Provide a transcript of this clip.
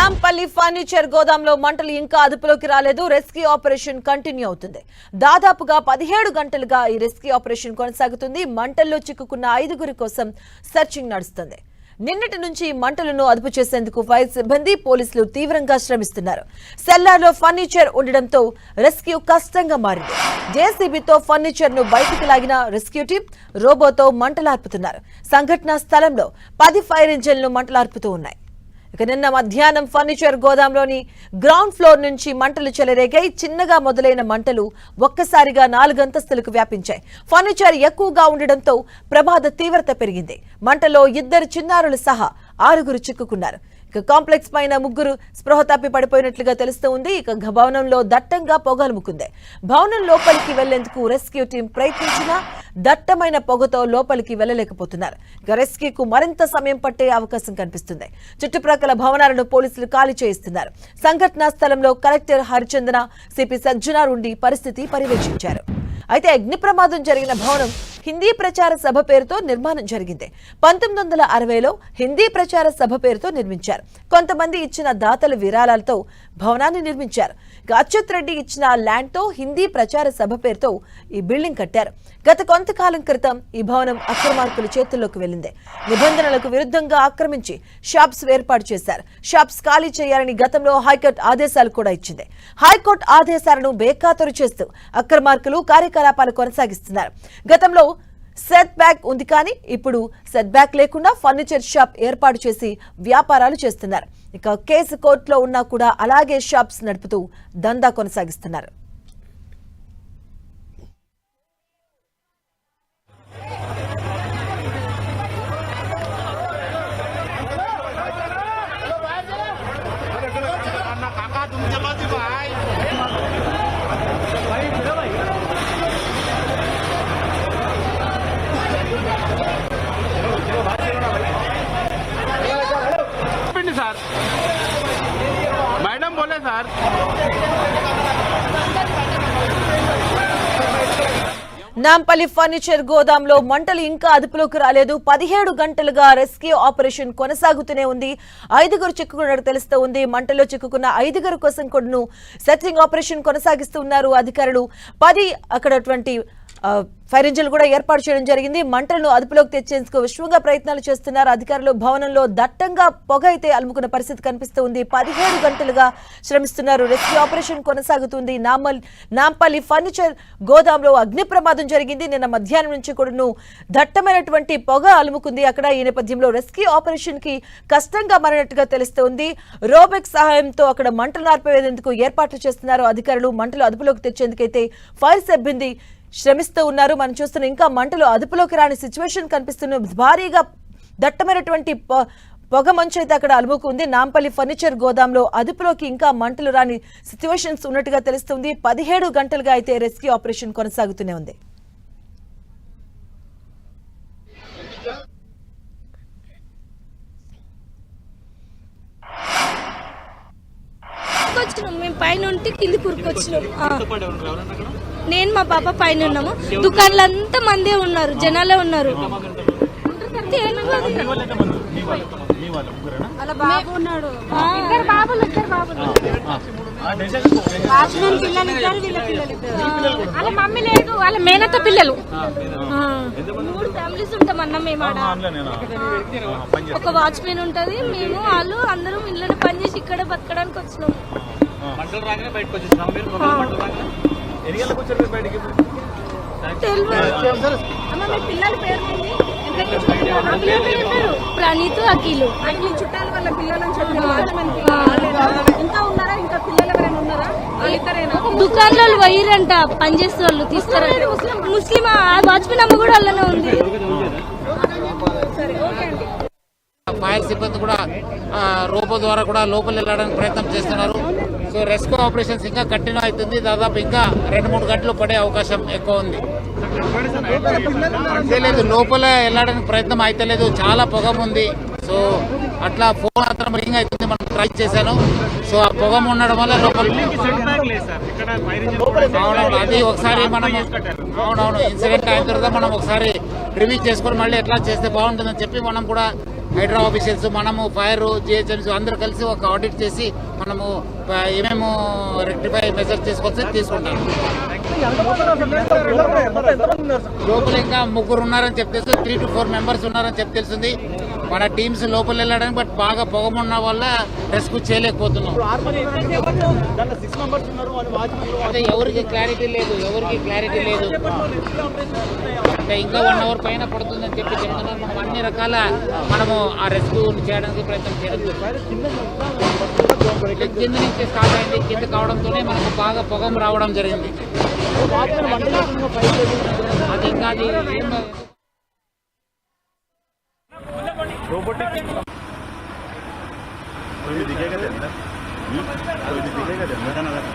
Nampally furniture గోదాంలో మంటలు ఇంకా అదుపులోకి రాలేదు. రెస్క్యూ ఆపరేషన్ కంటిన్యూ అవుతుంది. దాదాపుగా 17 గంటలుగా ఈ రెస్క్యూ ఆపరేషన్ కొనసాగుతుంది. మంటల్లో చిక్కుకున్న 5గురి కోసం సెర్చింగ్ నడుస్తుంది. నిన్నటి నుంచి మంటలను అదుపు చేసేందుకు ఫైర్ సిబ్బంది పోలీసులు తీవ్రంగా శ్రమిస్తున్నారు. సెల్లార్లో ఫర్నిచర్ ఉండడంతో రెస్క్యూ కష్టంగా మారింది. జేసీబీతో ఫర్నిచర్ ను బయటికి లాగిన రెస్క్యూ టీం రోబోతో మంటలార్పుతున్నారు. సంఘటనా స్థలంలో 10 ఫైర్ ఇంజిన్లు మంటలార్పుతూ ఉన్నాయి. ఇక నిన్న మధ్యాహ్నం ఫర్నిచర్ గోదాంలోని గ్రౌండ్ ఫ్లోర్ నుంచి మంటలు చెలరేగాయి. చిన్నగా మొదలైన మంటలు ఒక్కసారిగా 4 అంతస్తులకు వ్యాపించాయి. ఫర్నిచర్ ఎక్కువగా ఉండడంతో ప్రమాద తీవ్రత పెరిగింది. మంటలో 2 చిన్నారులు సహా 6గురు చిక్కుకున్నారు. ఇక కాంప్లెక్స్ పైన 3 స్పృహ తప్పి పడిపోయినట్లుగా తెలుస్తోంది. ఇక భవనంలో దట్టంగా పొగలుముకుంది. భవనం లోపలికి వెళ్లేందుకు రెస్క్యూ టీం ప్రయత్నించినా దట్టమైన పొగతో లోపలికి వెళ్లలేకపోతున్నారు. ఇక రెస్క్యూకు మరింత సమయం పట్టే అవకాశం కనిపిస్తుంది. చుట్టుప్రక్కల భవనాలను పోలీసులు ఖాళీ చేయిస్తున్నారు. సంఘటనా స్థలంలో కలెక్టర్ హరిచందన, సిపి సజ్జనార్ ఉండి పరిస్థితి పర్యవేక్షించారు. అయితే అగ్ని ప్రమాదం జరిగిన భవనం హిందీ ప్రచార సభ పేరుతో నిర్మాణం జరిగింది. 1960లో హిందీ ప్రచార సభ పేరుతో నిర్మించారు. కొంతమంది ఇచ్చిన దాతల విరాళాలతో భవనాన్ని నిర్మించారు. అచ్యుత్ రెడ్డి ఇచ్చిన ల్యాండ్ తో హిందీ ప్రచార సభ పేరుతో ఈ బిల్డింగ్ కట్టారు. గత కొంతకాలం క్రితం ఈ భవనం అక్రమార్కుల చేతుల్లోకి వెళ్లింది. నిబంధనలకు విరుద్ధంగా ఆక్రమించి షాప్స్ ఏర్పాటు చేశారు. షాప్స్ ఖాళీ చేయాలని గతంలో హైకోర్టు ఆదేశాలు కూడా ఇచ్చింది. హైకోర్టు ఆదేశాలను బేఖాతరు చేస్తూ అక్రమార్కులు కార్యకలాపాలు కొనసాగిస్తున్నారు. గతంలో సెట్ బ్యాక్ ఉంది, కానీ ఇప్పుడు సెట్ బ్యాక్ లేకుండా ఫర్నిచర్ షాప్ ఏర్పాటు చేసి వ్యాపారాలు చేస్తున్నారు. ఇక కేసు కోర్టులో ఉన్నా కూడా అలాగే షాప్స్ నడుపుతూ దందా కొనసాగిస్తున్నారు. सर मैडम बोले सर నాంపల్లి ఫర్నిచర్ గోదాంలో మంటలు ఇంకా అదుపులోకి రాలేదు. 17 గంటలుగా రెస్క్యూ ఆపరేషన్ కొనసాగుతూనే ఉంది. 5గురు చిక్కుకున్నట్టు తెలుస్తూ ఉంది. మంటల్లో చిక్కుకున్న 5గురు కోసం కూడా సెర్చింగ్ ఆపరేషన్ కొనసాగిస్తూ ఉన్నారు అధికారులు. 10 అక్కడటువంటి ఫైర్ ఇంజిన్లు కూడా ఏర్పాటు చేయడం జరిగింది. మంటలను అదుపులోకి తెచ్చేందుకు విశ్వంగా ప్రయత్నాలు చేస్తున్నారు అధికారులు. భవనంలో దట్టంగా పొగ అయితే అలుముకున్న పరిస్థితి కనిపిస్తూ ఉంది. 17 గంటలుగా శ్రమిస్తున్నారు. రెస్క్యూ ఆపరేషన్ కొనసాగుతుంది. నాంపల్లి ఫర్నిచర్ గోదాంలో అగ్ని ప్రమాదం జరిగింది. నిన్న మధ్యాహ్నం నుంచి కూడా దట్టమైనటువంటి పొగ అలుముకుంది అక్కడ. ఈ నేపథ్యంలో రెస్క్యూ ఆపరేషన్ కి కష్టంగా మారినట్టుగా తెలుస్తోంది. రోబోట్ సహాయంతో అక్కడ మంటలు ఆర్పేందుకు ఏర్పాట్లు చేస్తున్నారు అధికారులు. మంటలు అదుపులోకి తెచ్చేందుకైతే ఫైర్ సిబ్బంది శ్రమిస్తూ ఉన్నారు. మనం చూస్తున్న ఇంకా మంటలు అదుపులోకి రాని సిచ్యువేషన్ కనిపిస్తున్న. భారీగా దట్టమైనటువంటి పొగ మంచు అయితే అక్కడ అలుముకుంది. నాంపల్లి ఫర్నిచర్ గోదాంలో అదుపులోకి ఇంకా మంటలు రాని సిచ్యువేషన్స్ ఉన్నట్టుగా తెలుస్తుంది. 17 గంటలుగా అయితే రెస్క్యూ ఆపరేషన్ కొనసాగుతూనే ఉంది. మేము పైన ఉంటే కింది కూరుకొచ్చినాం. నేను మా పాప పైన ఉన్నాము. దుకాణాలు అంతా మందే ఉన్నారు, జనాలే ఉన్నారు. మమ్మీ లేదు, వాళ్ళ మేనత్త పిల్లలు. 3 ఫ్యామిలీస్ ఉంటామన్నా మేము. ఒక వాచ్మెన్ ఉంటది, మేము వాళ్ళు అందరం ఇళ్ళని పనిచేసి ఇక్కడ బతకడానికి వచ్చినాము. పిల్లల పేరు ప్రణీత్, అఖిలు. చుట్టాల వాళ్ళ పిల్లలు ఇంకా ఉన్నారా? ఇంకా పిల్లలు ఎవరైనా ఉన్నారా? దుకాణాలు వైరంట పనిచేసే వాళ్ళు తీస్తారా? ముస్లిం వాచ్మెన్ అమ్మ కూడా అలానే ఉంది. ఫైర్ సిబ్బంది కూడా రోబో ద్వారా కూడా లోపల వెళ్ళడానికి ప్రయత్నం చేస్తున్నారు. సో రెస్క్యూ ఆపరేషన్స్ ఇంకా కంటిన్యూ అవుతుంది. దాదాపు ఇంకా 2-3 గంటలు పడే అవకాశం ఎక్కువ ఉంది. లేదు, లోపల వెళ్ళడానికి ప్రయత్నం అయితే లేదు, చాలా పొగ ఉంది. సో అట్లా ఫోన్ మాత్రం రింగ్ అవుతుంది, మనం ట్రై చేశాను. సో ఆ పొగ ఉండడం వల్ల లోపల అవునవును అది ఒకసారి మనం అవునవును ఇన్సిడెంట్ అయిన తర్వాత మనం ఒకసారి రివ్యూ చేసుకొని మళ్ళీ ఎట్లా చేస్తే బాగుంటుందని చెప్పి మనం కూడా హైడ్రా ఆఫీషియల్స్, మనము ఫైర్, జిహెచ్ఎంసీ అందరూ కలిసి ఒక ఆడిట్ చేసి మనము ఏమేమో రెక్టిఫై మెజర్స్ తీసుకోవాల్సి తీసుకుంటాం. లోపల ఇంకా 3 ఉన్నారని చెప్పి 3 to 4 మెంబర్స్ ఉన్నారని చెప్పి తెలిసింది. మన టీమ్స్ లోపల వెళ్ళడానికి బట్ బాగా పొగమున్న వల్ల రెస్క్యూ చేయలేకపోతున్నాం. అదే ఎవరికి క్లారిటీ లేదు అంటే ఇంకా 1 hour పైన పడుతుందని చెప్పి చెప్తున్నారు. మనం అన్ని రకాల మనము ఆ రెస్క్యూ చేయడానికి ప్రయత్నం చేయడం కింద నుంచి స్టార్ట్ అయింది. కింద కావడంతోనే మనకు బాగా పొగం రావడం జరిగింది. అది ఇంకా అది रोबोटिक कोई भी दिखेगा अंदर कोई भी दिखेगा अंदर